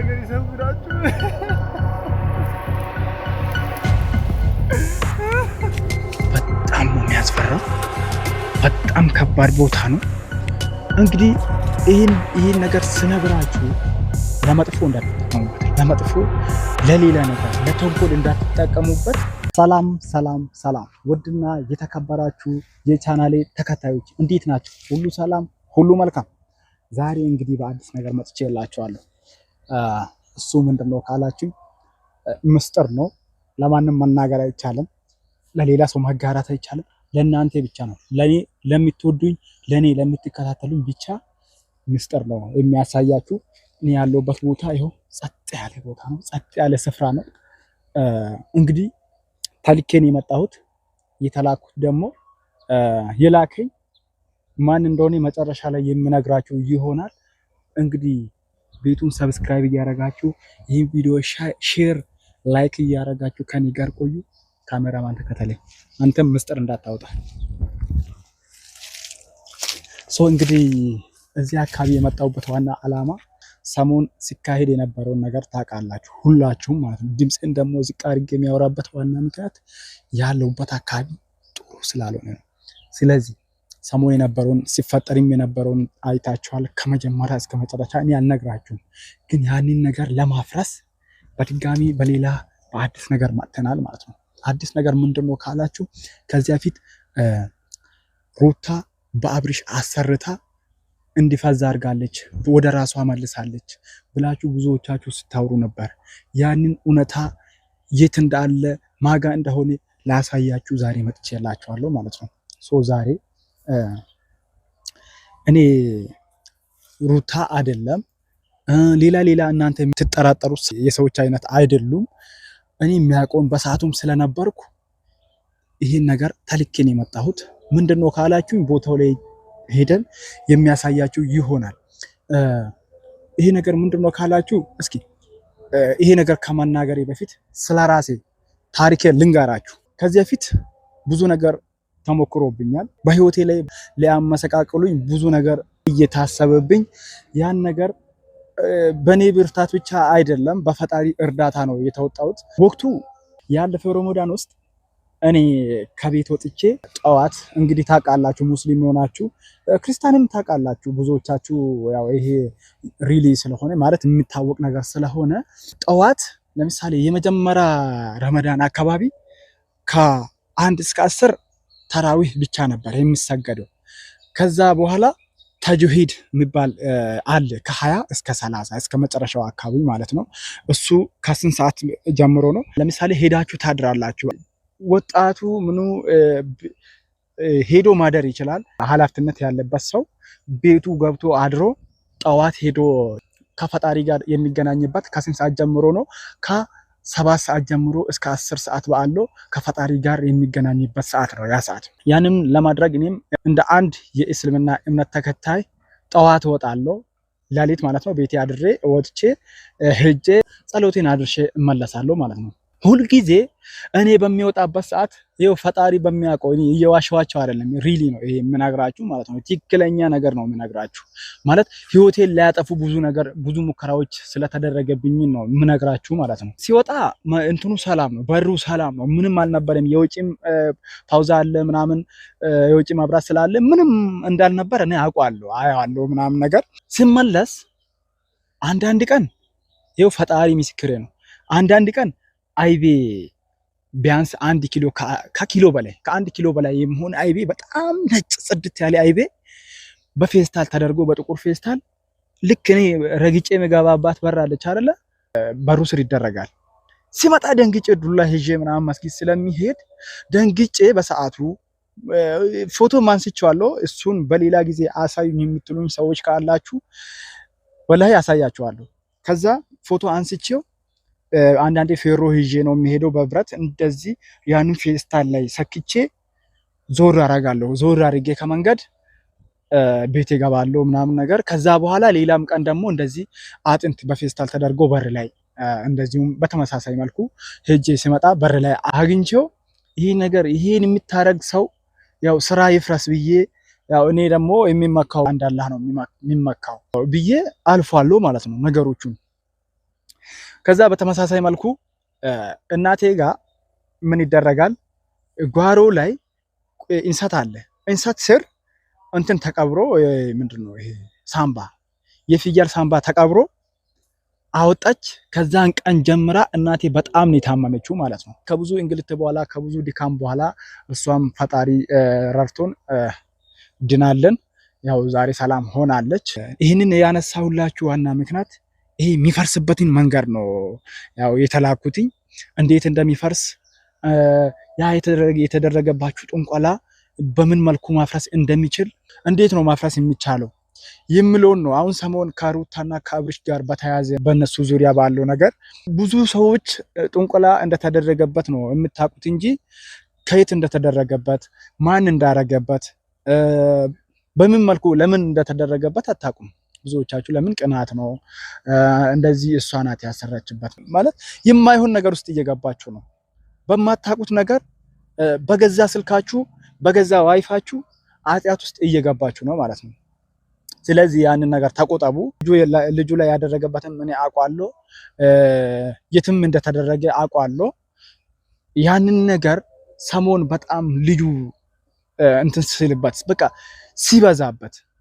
ነገር ይሰውራችሁ። በጣም ነው የሚያስፈራው። በጣም ከባድ ቦታ ነው። እንግዲህ ይህን ነገር ስነግራችሁ ለመጥፎ እንዳትጠቀሙበት፣ ለመጥፎ ለሌላ ነገር ለተንኮል እንዳትጠቀሙበት። ሰላም ሰላም ሰላም! ውድና የተከበራችሁ የቻናሌ ተከታዮች እንዴት ናችሁ? ሁሉ ሰላም፣ ሁሉ መልካም። ዛሬ እንግዲህ በአዲስ ነገር መጥቼላችኋለሁ። እሱ ምንድነው ካላችሁ ምስጢር ነው። ለማንም መናገር አይቻልም። ለሌላ ሰው መጋራት አይቻልም። ለእናንተ ብቻ ነው። ለኔ ለምትወዱኝ፣ ለኔ ለምትከታተሉኝ ብቻ ምስጢር ነው የሚያሳያችሁ። እኔ ያለሁበት ቦታ ይኸው ጸጥ ያለ ቦታ ነው። ጸጥ ያለ ስፍራ ነው። እንግዲህ ታልኬን የመጣሁት የተላኩት ደግሞ የላከኝ ማን እንደሆነ መጨረሻ ላይ የምነግራችሁ ይሆናል። እንግዲህ ቤቱን ሰብስክራይብ እያደረጋችሁ ይህን ቪዲዮ ሼር፣ ላይክ እያደረጋችሁ ከኔ ጋር ቆዩ። ካሜራማን ተከተለኝ፣ አንተም ምስጢር እንዳታወጣ። እንግዲህ እዚህ አካባቢ የመጣሁበት ዋና ዓላማ ሰሞን ሲካሄድ የነበረውን ነገር ታውቃላችሁ ሁላችሁም ማለት ነው። ድምፅን ደግሞ ዝቅ አድርጌ የሚያወራበት ዋና ምክንያት ያለሁበት አካባቢ ጥሩ ስላልሆነ ነው። ስለዚህ ሰሞን የነበረውን ሲፈጠርም የነበረውን አይታችኋል። ከመጀመሪያ እስከ መጨረሻ እኔ አልነግራችሁም፣ ግን ያንን ነገር ለማፍረስ በድጋሚ በሌላ በአዲስ ነገር መጥተናል ማለት ነው። አዲስ ነገር ምንድነው ካላችሁ ከዚያ ፊት ሩታ በአብርሽ አሰርታ እንዲፈዛ አድርጋለች፣ ወደ ራሷ መልሳለች ብላችሁ ብዙዎቻችሁ ስታወሩ ነበር። ያንን እውነታ የት እንዳለ ማጋ እንደሆነ ላሳያችሁ ዛሬ መጥቼላችኋለሁ ማለት ነው። ዛሬ እኔ ሩታ አይደለም ሌላ እናንተ የምትጠራጠሩ የሰዎች አይነት አይደሉም። እኔ የሚያውቀውን በሰዓቱም ስለነበርኩ ይህን ነገር ተልኬን የመጣሁት ምንድነው ካላችሁ ቦታው ላይ ሄደን የሚያሳያችሁ ይሆናል። ይሄ ነገር ምንድነው ካላችሁ እስኪ ይሄ ነገር ከመናገሬ በፊት ስለራሴ ታሪኬን ልንገራችሁ። ከዚህ በፊት ብዙ ነገር ተሞክሮብኛል። በህይወቴ ላይ ሊያመሰቃቅሉኝ ብዙ ነገር እየታሰበብኝ ያን ነገር በኔ ብርታት ብቻ አይደለም በፈጣሪ እርዳታ ነው የተወጣሁት። ወቅቱ ያለፈው ረመዳን ውስጥ እኔ ከቤት ወጥቼ ጠዋት እንግዲህ ታውቃላችሁ፣ ሙስሊም ሆናችሁ ክርስቲያንም ታውቃላችሁ ብዙዎቻችሁ፣ ያው ይሄ ሪሊ ስለሆነ ማለት የሚታወቅ ነገር ስለሆነ ጠዋት ለምሳሌ የመጀመሪያ ረመዳን አካባቢ ከ1 እስከ 10 ተራዊህ ብቻ ነበር የሚሰገደው። ከዛ በኋላ ተጅሂድ የሚባል አለ ከ20 እስከ 30 እስከ መጨረሻው አካባቢ ማለት ነው። እሱ ከስንት ሰዓት ጀምሮ ነው? ለምሳሌ ሄዳችሁ ታድራላችሁ። ወጣቱ ምኑ ሄዶ ማደር ይችላል። ኃላፊነት ያለበት ሰው ቤቱ ገብቶ አድሮ ጠዋት ሄዶ ከፈጣሪ ጋር የሚገናኝበት ከስንት ሰዓት ጀምሮ ነው? ከ7 ሰዓት ጀምሮ እስከ 10 ሰዓት ባለው ከፈጣሪ ጋር የሚገናኝበት ሰዓት ነው ያ ሰዓት። ያንን ለማድረግ እኔም እንደ አንድ የእስልምና እምነት ተከታይ ጠዋት እወጣለሁ፣ ሌሊት ማለት ነው። ቤቴ አድሬ ወጥቼ ሄጄ ጸሎቴን አድርሼ እመለሳለሁ ማለት ነው። ሁልጊዜ እኔ በሚወጣበት ሰዓት ይኸው ፈጣሪ በሚያውቀው እኔ እየዋሸዋቸው አይደለም፣ ሪሊ ነው ይሄ የምነግራችሁ ማለት ነው። ትክክለኛ ነገር ነው የምነግራችሁ ማለት ህይወቴን ሊያጠፉ ብዙ ሙከራዎች ስለተደረገብኝ ነው የምነግራችሁ ማለት ነው። ሲወጣ እንትኑ ሰላም ነው፣ በሩ ሰላም ነው፣ ምንም አልነበረም። የውጪም ፓውዛ አለ ምናምን፣ የውጪ መብራት ስላለ ምንም እንዳልነበር እኔ አውቃለሁ ምናምን ነገር። ሲመለስ አንዳንድ ቀን ይኸው ፈጣሪ ምስክሬ ነው፣ አንዳንድ ቀን አይቤ ቢያንስ 1 ኪሎ ከ1 ኪሎ በላይ የሚሆን አይቤ በጣም ነጭ ጽድት ያለ አይቤ በፌስታል ተደርጎ በጥቁር ፌስታል ልክ እኔ ረግጬ መጋባባት በራለች አይደለ፣ በሩ ስር ይደረጋል። ሲመጣ ደንግጬ ዱላ ሄጄ ምናምን መስጊድ ስለሚሄድ ደንግጬ በሰዓቱ ፎቶ ማንስቻለሁ። እሱን በሌላ ጊዜ አሳዩኝ የምትሉኝ ሰዎች ካላችሁ ወላሂ አሳያችኋለሁ። ከዛ ፎቶ አንስቼው አንዳንዴ ፌሮ ይዤ ነው የሚሄደው በብረት እንደዚህ ያንን ፌስታል ላይ ሰክቼ ዞር አረጋለሁ። ዞር አድርጌ ከመንገድ ቤት እገባለሁ ምናምን ነገር። ከዛ በኋላ ሌላም ቀን ደግሞ እንደዚህ አጥንት በፌስታል ተደርጎ በር ላይ እንደዚሁም በተመሳሳይ መልኩ ሄጄ ሲመጣ በር ላይ አግኝቼው ይሄን የሚታረግ ሰው ያው ስራ ይፍረስ ብዬ ያው እኔ ደግሞ የሚመካው አንድ አላህ ነው የሚመካው ብዬ አልፏለሁ ማለት ነው ነገሮቹን። ከዛ በተመሳሳይ መልኩ እናቴ ጋር ምን ይደረጋል? ጓሮ ላይ እንሰት አለ። እንሰት ስር እንትን ተቀብሮ ምንድነው ይሄ ሳምባ፣ የፍየል ሳምባ ተቀብሮ አወጣች። ከዛን ቀን ጀምራ እናቴ በጣም ነው የታመመችው ማለት ነው። ከብዙ እንግልት በኋላ ከብዙ ድካም በኋላ እሷም ፈጣሪ ረድቶን ድናለን። ያው ዛሬ ሰላም ሆናለች። ይህንን ያነሳሁላችሁ ዋና ምክንያት ይሄ የሚፈርስበትን መንገድ ነው ያው የተላኩትኝ። እንዴት እንደሚፈርስ ያ የተደረገባችሁ ጥንቆላ በምን መልኩ ማፍረስ እንደሚችል፣ እንዴት ነው ማፍረስ የሚቻለው የሚለውን ነው። አሁን ሰሞን ከሩታና ከአብርሽ ጋር በተያያዘ በእነሱ ዙሪያ ባለው ነገር ብዙ ሰዎች ጥንቆላ እንደተደረገበት ነው የምታውቁት እንጂ ከየት እንደተደረገበት ማን እንዳረገበት በምን መልኩ ለምን እንደተደረገበት አታውቁም። ብዙዎቻችሁ ለምን ቅናት ነው እንደዚህ እሷ ናት ያሰራችበት ማለት የማይሆን ነገር ውስጥ እየገባችሁ ነው። በማታውቁት ነገር በገዛ ስልካችሁ በገዛ ዋይፋችሁ ኃጢአት ውስጥ እየገባችሁ ነው ማለት ነው። ስለዚህ ያንን ነገር ተቆጠቡ። ልጁ ላይ ያደረገበትን እኔ አውቃለሁ፣ የትም እንደተደረገ አውቃለሁ። ያንን ነገር ሰሞን በጣም ልጁ እንትን ሲልበት በቃ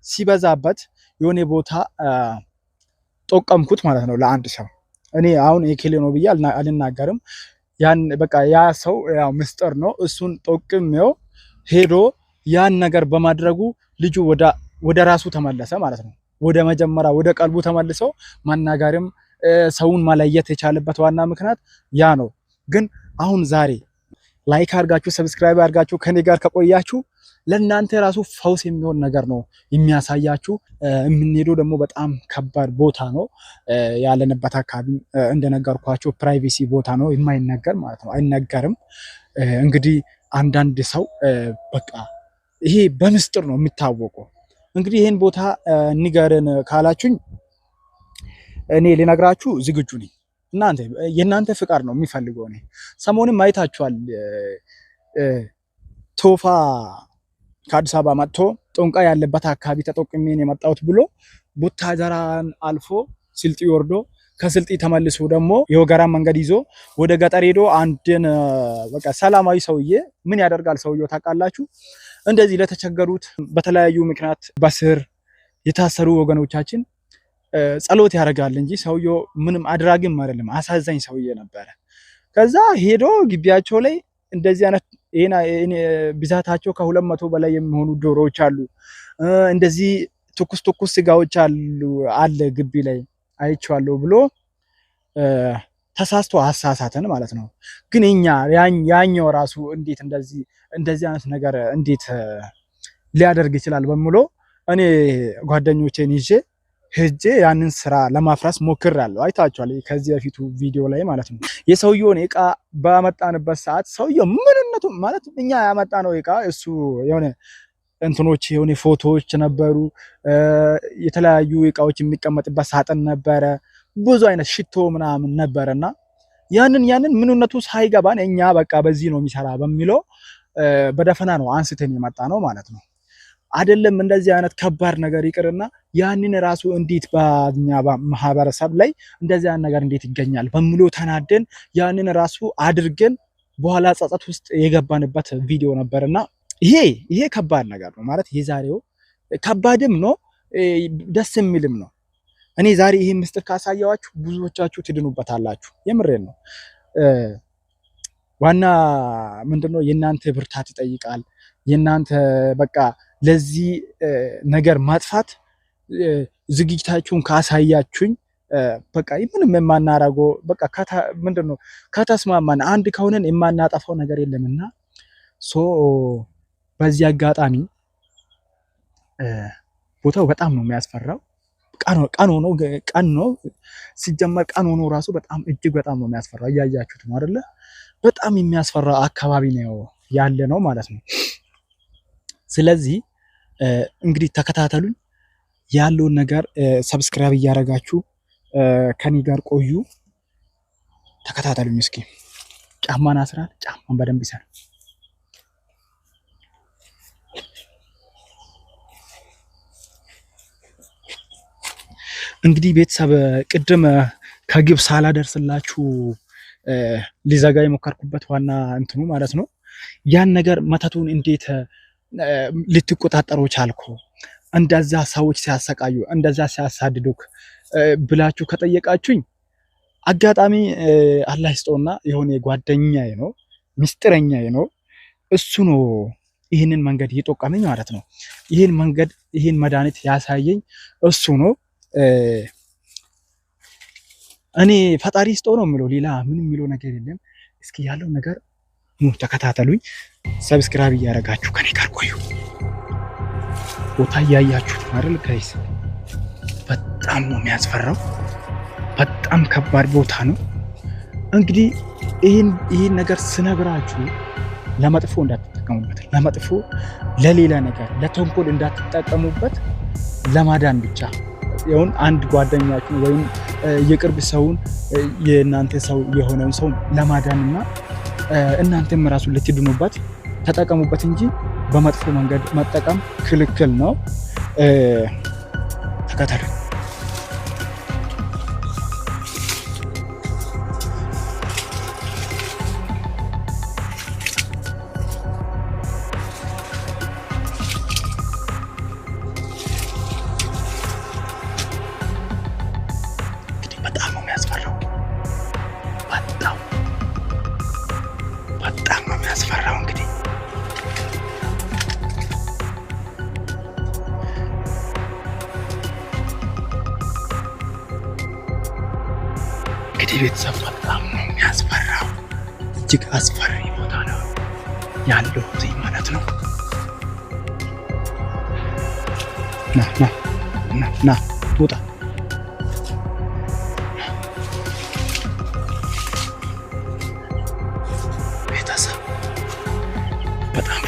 ሲበዛበት የሆነ ቦታ ጠቀምኩት ማለት ነው ለአንድ ሰው። እኔ አሁን የኬሌ ነው ብዬ አልናገርም። ያን በቃ ያ ሰው ያው ምስጢር ነው። እሱን ጠቅሜው ሄዶ ያን ነገር በማድረጉ ልጁ ወደ ራሱ ተመለሰ ማለት ነው። ወደ መጀመሪያ ወደ ቀልቡ ተመልሶ ማናገርም ሰውን ማለየት የቻለበት ዋና ምክንያት ያ ነው። ግን አሁን ዛሬ ላይክ አድርጋችሁ ሰብስክራይብ አድርጋችሁ ከኔ ጋር ከቆያችሁ ለእናንተ ራሱ ፈውስ የሚሆን ነገር ነው የሚያሳያችሁ። የምንሄደው ደግሞ በጣም ከባድ ቦታ ነው ያለንበት አካባቢ እንደነገርኳችሁ ፕራይቬሲ ቦታ ነው፣ የማይነገር ማለት ነው፣ አይነገርም። እንግዲህ አንዳንድ ሰው በቃ ይሄ በምስጢር ነው የሚታወቀው። እንግዲህ ይሄን ቦታ ንገረን ካላችሁኝ እኔ ልነግራችሁ ዝግጁ ነኝ። የእናንተ ፍቃድ ነው የሚፈልገው። እኔ ሰሞኑን ማየታችኋል ቶፋ ከአዲስ አበባ መጥቶ ጦንቃ ያለበት አካባቢ ተጠቅሜ ነው የመጣሁት ብሎ ቡታጀራን አልፎ ስልጢ ወርዶ ከስልጢ ተመልሶ ደግሞ የወገራ መንገድ ይዞ ወደ ገጠር ሄዶ አንድን በቃ ሰላማዊ ሰውዬ ምን ያደርጋል ሰውየው ታውቃላችሁ? እንደዚህ ለተቸገሩት በተለያዩ ምክንያት በስር የታሰሩ ወገኖቻችን ጸሎት ያደርጋል እንጂ ሰውየው ምንም አድራጊም አይደለም። አሳዛኝ ሰውዬ ነበረ። ከዛ ሄዶ ግቢያቸው ላይ እንደዚህ አይነት ብዛታቸው ከ200 በላይ የሚሆኑ ዶሮዎች አሉ፣ እንደዚህ ትኩስ ስጋዎች አለ ግቢ ላይ አይቼዋለሁ ብሎ ተሳስቶ አሳሳተን ማለት ነው። ግን ያኛው ራሱ እንዴት እንደዚህ አይነት ነገር እንዴት ሊያደርግ ይችላል በሚሎ እኔ ጓደኞቼን ይዤ ሄጄ ያንን ስራ ለማፍረስ ሞክሬያለሁ። አይታችኋል ከዚህ በፊቱ ቪዲዮ ላይ ማለት ነው። የሰውየውን እቃ ባመጣንበት ሰዓት ሰውየው ምንነቱ ማለት እኛ ያመጣነው እቃ እሱ የሆነ እንትኖች የሆነ ፎቶዎች ነበሩ፣ የተለያዩ እቃዎች የሚቀመጥበት ሳጥን ነበረ፣ ብዙ አይነት ሽቶ ምናምን ነበረና ያንን ምንነቱ ሳይገባን እኛ በቃ በዚህ ነው የሚሰራ በሚለው በደፈና ነው አንስተን የመጣ ነው ማለት ነው። አይደለም እንደዚህ አይነት ከባድ ነገር ይቅርና ያንን ራሱ እንዴት በኛ ማህበረሰብ ላይ እንደዚህ አይነት ነገር እንዴት ይገኛል በሚለው ተናደን ያንን ራሱ አድርገን በኋላ ጸጸት ውስጥ የገባንበት ቪዲዮ ነበርና ይሄ ከባድ ነገር ነው ማለት የዛሬው ከባድም ነው ደስ የሚልም ነው። እኔ ዛሬ ይሄን ምስጢር ካሳያችሁ ብዙዎቻችሁ ትድኑበታላችሁ። የምሬን ነው። ዋና ምንድነው የእናንተ ብርታት ይጠይቃል። የእናንተ በቃ ለዚህ ነገር ማጥፋት ዝግጅታችሁን ካሳያችሁኝ በቃ ምንም የማናረገው በቃ ምንድነው ከተስማማን አንድ ከሆነን የማናጠፋው ነገር የለምና በዚህ አጋጣሚ ቦታው በጣም ነው የሚያስፈራው። ቀን ነው ሲጀመር ቀን ሆኖ ራሱ በጣም እጅግ በጣም ነው የሚያስፈራው። እያያችሁት ነው አይደለ? በጣም የሚያስፈራ አካባቢ ነው ያለ ነው ማለት ነው። ስለዚህ እንግዲህ ተከታተሉኝ። ያለውን ነገር ሰብስክራይብ እያደረጋችሁ ከኔ ጋር ቆዩ። ተከታተሉኝ። እስኪ ጫማን አስራል። ጫማን በደንብ ይሰራ። እንግዲህ ቤተሰብ ቅድም ከግብ ሳላደርስላችሁ ሊዘጋ የሞከርኩበት ዋና እንትኑ ማለት ነው። ያን ነገር መተቱን እንዴት ልትቆጣጠሩ ቻልኩ? እንደዛ ሰዎች ሲያሰቃዩ እንደዛ ሲያሳድዱክ ብላችሁ ከጠየቃችሁኝ አጋጣሚ አላህ ይስጠውና የሆነ ጓደኛዬ ነው ሚስጥረኛዬ ነው እሱ ነው ይህንን መንገድ እየጠቆመኝ ማለት ነው። ይህን መድኃኒት ያሳየኝ እሱ ነው። እኔ ፈጣሪ ይስጠው ነው የምለው፣ ሌላ ምንም የሚለው ነገር የለም። እስኪ ያለው ነገር ተከታተሉኝ። ሰብስክራይብ እያደረጋችሁ ከኔ ጋር ቆዩ። ቦታ እያያችሁ አይደል ጋይስ? በጣም ነው የሚያስፈራው። በጣም ከባድ ቦታ ነው። እንግዲህ ይህን ነገር ስነግራችሁ ለመጥፎ እንዳትጠቀሙበት፣ ለመጥፎ ለሌላ ነገር ለተንኮል እንዳትጠቀሙበት፣ ለማዳን ብቻ ይሁን አንድ ጓደኛችሁ ወይም የቅርብ ሰውን የእናንተ ሰው የሆነውን ሰው ለማዳንና እናንተም ራሱ ልትድኑበት ተጠቀሙበት እንጂ በመጥፎ መንገድ መጠቀም ክልክል ነው። ተከታተሉ። በጣም ነው የሚያስፈራው። በጣም ነው የሚያስፈራው። እንግዲህ ቤተሰብ በጣም ነው የሚያስፈራው። እጅግ አስፈሪ ቦታ ነው ያለው ማለት ነው። ና ውጣ። ቤተሰብ በጣም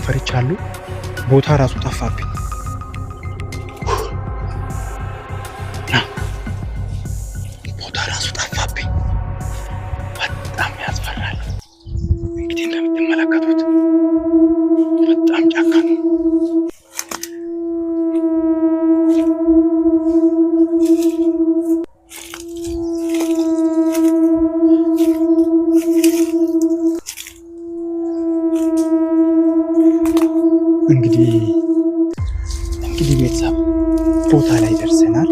ፈርቻለሁ። ቦታ ራሱ ጠፋብኝ። በጣም ያስፈራል። እንግዲህ እንደምትመለከቱት በጣም ጫካ ነው። እንግዲህ ቤተሰብ ቦታ ላይ ደርሰናል።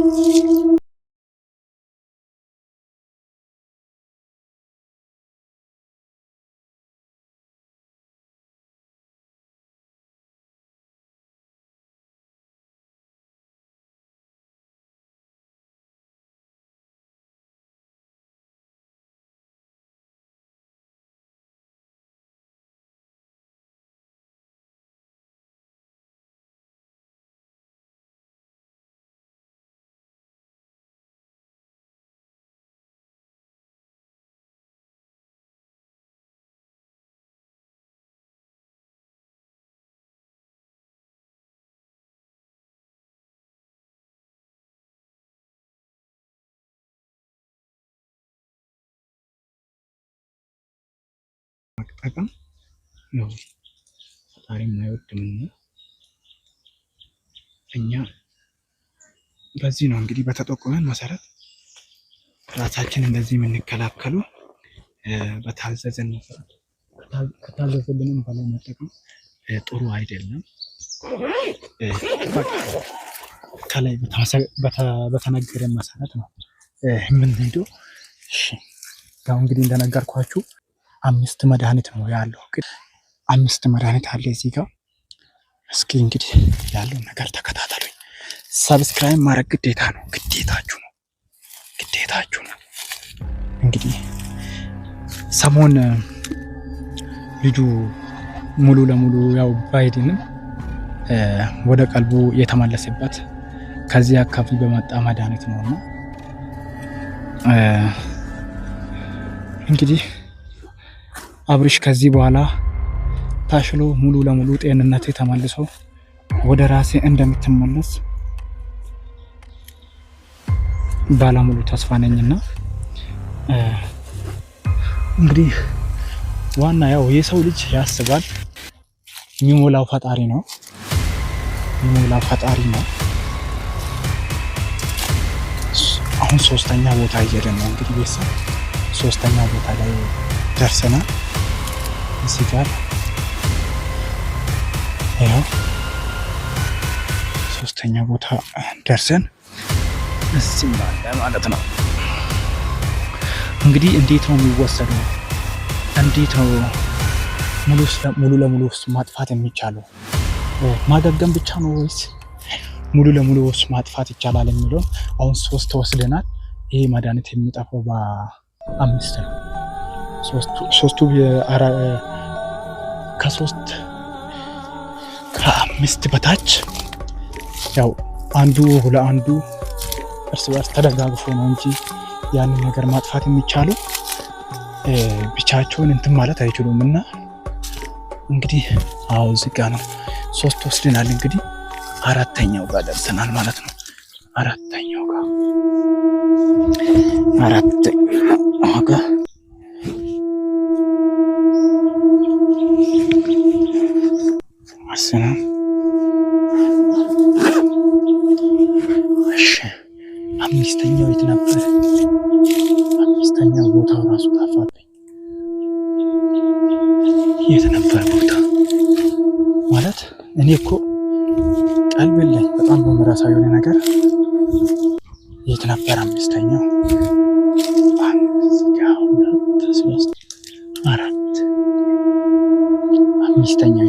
መጠቀም ነው ፈጣሪ የማይወድም ነው። እኛ በዚህ ነው እንግዲህ በተጠቆመን መሰረት ራሳችን እንደዚህ የምንከላከሉ በታዘዘን መሰረት። ከታዘዘልንም በላይ መጠቀም ጥሩ አይደለም። ከላይ በተነገረን መሰረት ነው የምንሄደው። እሺ ያው እንግዲህ እንደነገርኳችሁ 5 መድኃኒት ነው ያለው። ግን 5 መድኃኒት አለ እዚህ ጋር። እስኪ እንግዲህ ያለውን ነገር ተከታተሉኝ። ሰብስክራይብ ማድረግ ግዴታ ነው፣ ግዴታችሁ ነው። እንግዲህ ሰሞን ልጁ ሙሉ ለሙሉ ያው ባይድንም ወደ ቀልቡ የተመለሰበት ከዚህ አካባቢ በመጣ መድኃኒት ነውና እንግዲህ አብርሽ ከዚህ በኋላ ታሽሎ ሙሉ ለሙሉ ጤንነቴ ተመልሶ ወደ ራሴ እንደምትመለስ ባለሙሉ ተስፋ ነኝና እንግዲህ ዋና ያው የሰው ልጅ ያስባል፣ የሚሞላው ፈጣሪ ነው። አሁን ሶስተኛ ቦታ እየሄድን ነው። እንግዲህ ቤተሰብ ሶስተኛ ቦታ ላይ ደርሰናል። እዚህ ጋር ያው ሶስተኛ ቦታ ደርሰን እዚህ ማለት ነው። እንግዲህ እንዴት ነው የሚወሰደው? እንዴት ነው ሙሉ ለሙሉ ማጥፋት የሚቻለው? ማገገም ብቻ ነው ወይስ ሙሉ ለሙሉ ማጥፋት ይቻላል የሚለው አሁን 3 ወስደናል። ይሄ መድኃኒት የሚጠፋው በ5 ነው። ሶስቱ ከ5 በታች ያው አንዱ ለአንዱ እርስ በርስ ተደጋግፎ ነው እንጂ ያንን ነገር ማጥፋት የሚቻለው ብቻቸውን እንትን ማለት አይችሉም። እና እንግዲህ አዎ እዚህ ጋር ነው 3 ወስደናል። እንግዲህ 4ኛው ጋር ደርሰናል ማለት ነው። 4ኛው ጋር አሰናም። እሺ 5ኛው የት ነበር? 5ኛው ቦታው ራሱ ጠፋብኝ። የት ነበር ቦታ ማለት? እኔ እኮ ቀልብልኝ በጣም በመራሳው የሆነ ነገር የት ነበር? 5ኛው 5ኛው